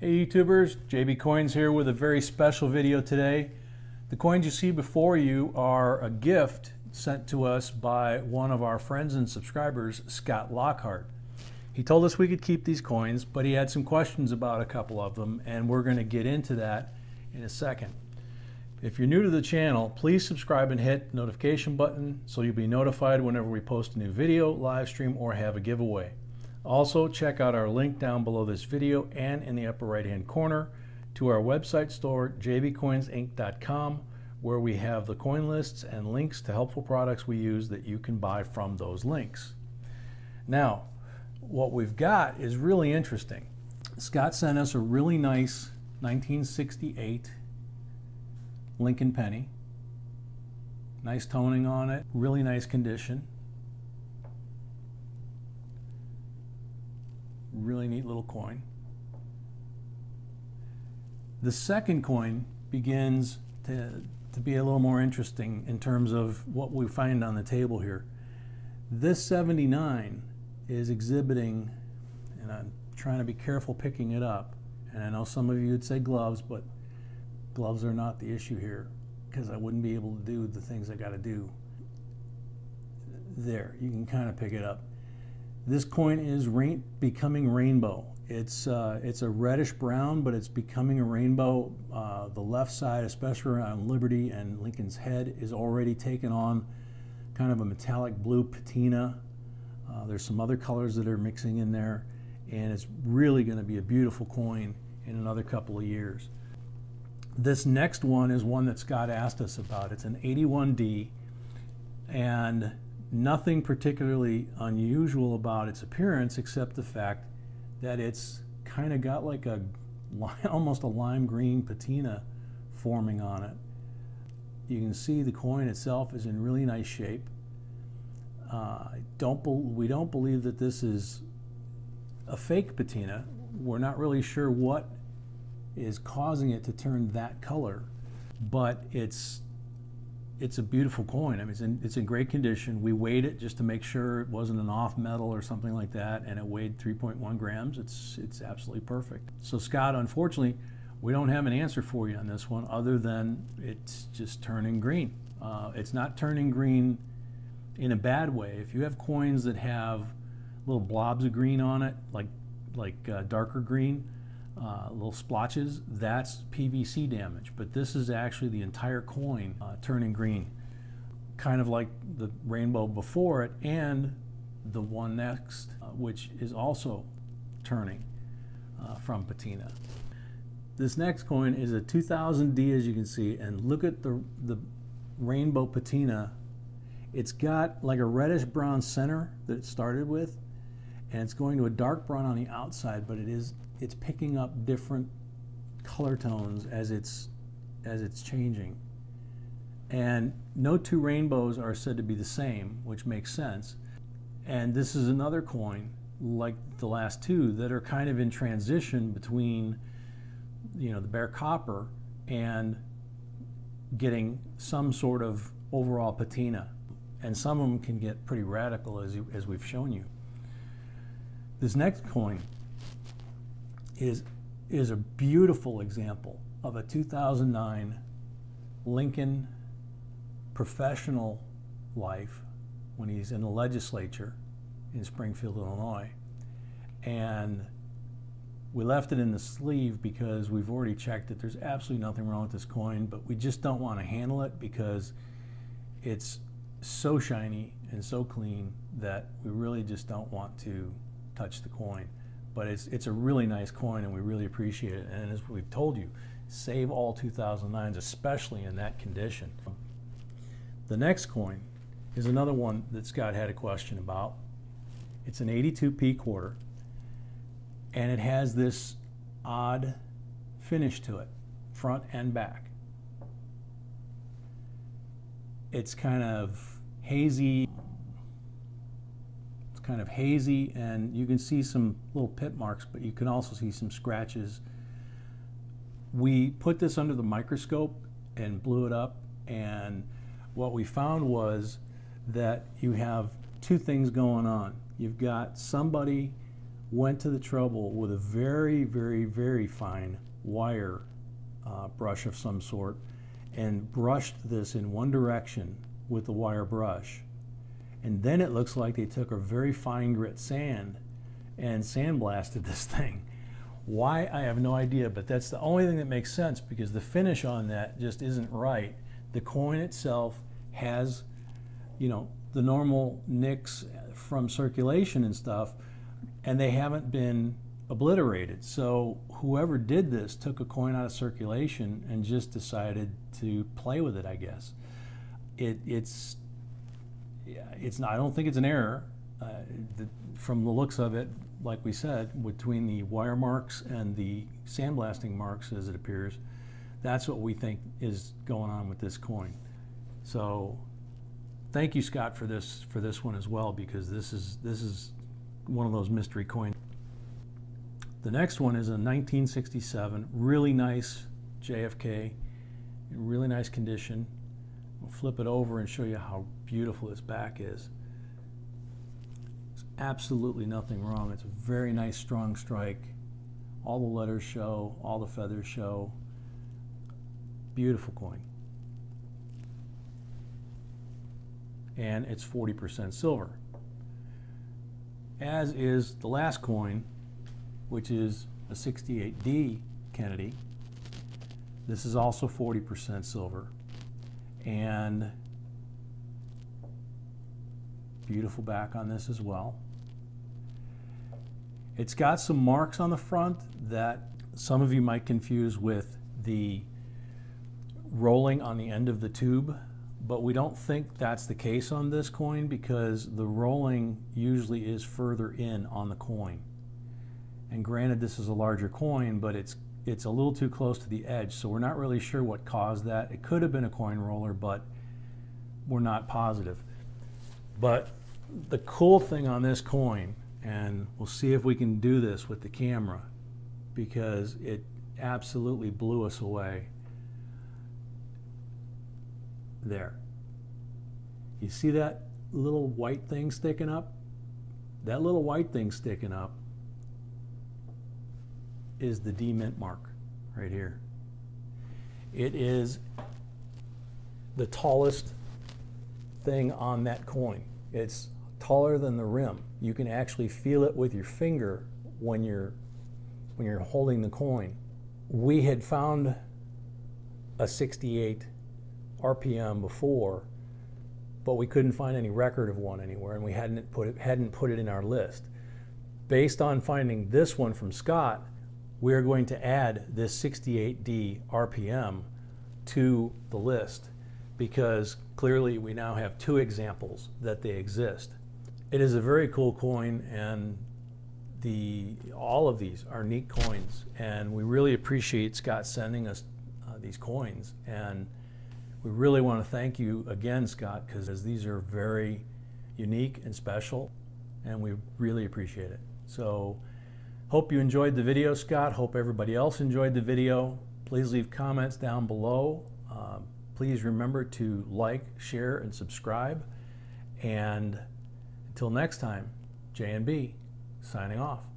Hey YouTubers, JB Coins here with a very special video today. The coins you see before you are a gift sent to us by one of our friends and subscribers, Scott Lockhart. He told us we could keep these coins, but he had some questions about a couple of them, and we're going to get into that in a second. If you're new to the channel, please subscribe and hit the notification button so you'll be notified whenever we post a new video, live stream, or have a giveaway. Also, check out our link down below this video and in the upper right hand corner to our website store, jbcoinsinc.com, where we have the coin lists and links to helpful products we use that you can buy from those links. Now, what we've got is really interesting. Scott sent us a really nice 1968 Lincoln penny. Nice toning on it, really nice condition. Really neat little coin. The second coin begins to be a little more interesting in terms of what we find on the table here. This 79 is exhibiting, and I'm trying to be careful picking it up, and I know some of you would say gloves, but gloves are not the issue here because I wouldn't be able to do the things I got to do. There, you can kind of pick it up. This coin is becoming rainbow. It's a reddish brown, but it's becoming a rainbow. The left side, especially around Liberty and Lincoln's head, is already taken on kind of a metallic blue patina. There's some other colors that are mixing in there, and it's really going to be a beautiful coin in another couple of years. This next one is one that Scott asked us about. It's an 81D, and nothing particularly unusual about its appearance except the fact that it's kind of got like almost a lime green patina forming on it. You can see the coin itself is in really nice shape. We don't believe that this is a fake patina. We're not really sure what is causing it to turn that color, but it's a beautiful coin. I mean, it's in great condition. We weighed it just to make sure it wasn't an off metal or something like that, and it weighed 3.1 grams. It's absolutely perfect. So Scott, unfortunately, we don't have an answer for you on this one other than it's just turning green. It's not turning green in a bad way. If you have coins that have little blobs of green on it, like darker green, little splotches, that's PVC damage, but this is actually the entire coin turning green, kind of like the rainbow before it and the one next, which is also turning from patina. This next coin is a 2000D, as you can see, and look at the rainbow patina. It's got like a reddish brown center that it started with, and it's going to a dark brown on the outside, but it's picking up different color tones as it's changing. And no two rainbows are said to be the same, which makes sense. And this is another coin, like the last two, that are kind of in transition between, you know, the bare copper and getting some sort of overall patina. And some of them can get pretty radical, as we've shown you. This next coin is a beautiful example of a 2009 Lincoln professional life when he's in the legislature in Springfield, Illinois. And we left it in the sleeve because we've already checked it. There's absolutely nothing wrong with this coin, but we just don't want to handle it because it's so shiny and so clean that we really just don't want to touch the coin. But it's a really nice coin, and we really appreciate it. And as we've told you, save all 2009s, especially in that condition. The next coin is another one that Scott had a question about. It's an 82p quarter, and it has this odd finish to it, front and back. It's kind of hazy. And you can see some little pit marks, but you can also see some scratches. We put this under the microscope and blew it up, and what we found was that you have two things going on. You've got somebody went to the trouble with a very, very, very fine wire brush of some sort and brushed this in one direction with the wire brush. And then it looks like they took a very fine grit sand and sandblasted this thing. Why, I have no idea, but that's the only thing that makes sense, because the finish on that just isn't right. The coin itself has, you know, the normal nicks from circulation and stuff, and they haven't been obliterated. So whoever did this took a coin out of circulation and just decided to play with it, I guess. It's not, I don't think it's an error. From the looks of it, like we said, between the wire marks and the sandblasting marks, as it appears, that's what we think is going on with this coin. So thank you, Scott, for this one as well, because this is one of those mystery coins. The next one is a 1967, really nice JFK, in really nice condition. We'll flip it over and show you how beautiful this back is. There's absolutely nothing wrong. It's a very nice, strong strike. All the letters show, all the feathers show. Beautiful coin. And it's 40% silver. As is the last coin, which is a 68D Kennedy. This is also 40% silver. And beautiful back on this as well. It's got some marks on the front that some of you might confuse with the rolling on the end of the tube, but we don't think that's the case on this coin, because the rolling usually is further in on the coin. And granted, this is a larger coin, but it's a little too close to the edge, so we're not really sure what caused that. It could have been a coin roller, but we're not positive. But the cool thing on this coin, and we'll see if we can do this with the camera, because it absolutely blew us away. There. You see that little white thing sticking up? That little white thing sticking up is the D mint mark right here. It is the tallest thing on that coin. It's taller than the rim. You can actually feel it with your finger when you're holding the coin. We had found a 68 RPM before, but we couldn't find any record of one anywhere, and we hadn't put it in our list. Based on finding this one from Scott, we are going to add this 68D RPM to the list, because clearly we now have two examples that they exist. It is a very cool coin, and all of these are neat coins, and we really appreciate Scott sending us these coins. And we really want to thank you again, Scott, because these are very unique and special, and we really appreciate it. So hope you enjoyed the video, Scott. Hope everybody else enjoyed the video. Please leave comments down below. Please remember to like, share, and subscribe. And until next time, J&B signing off.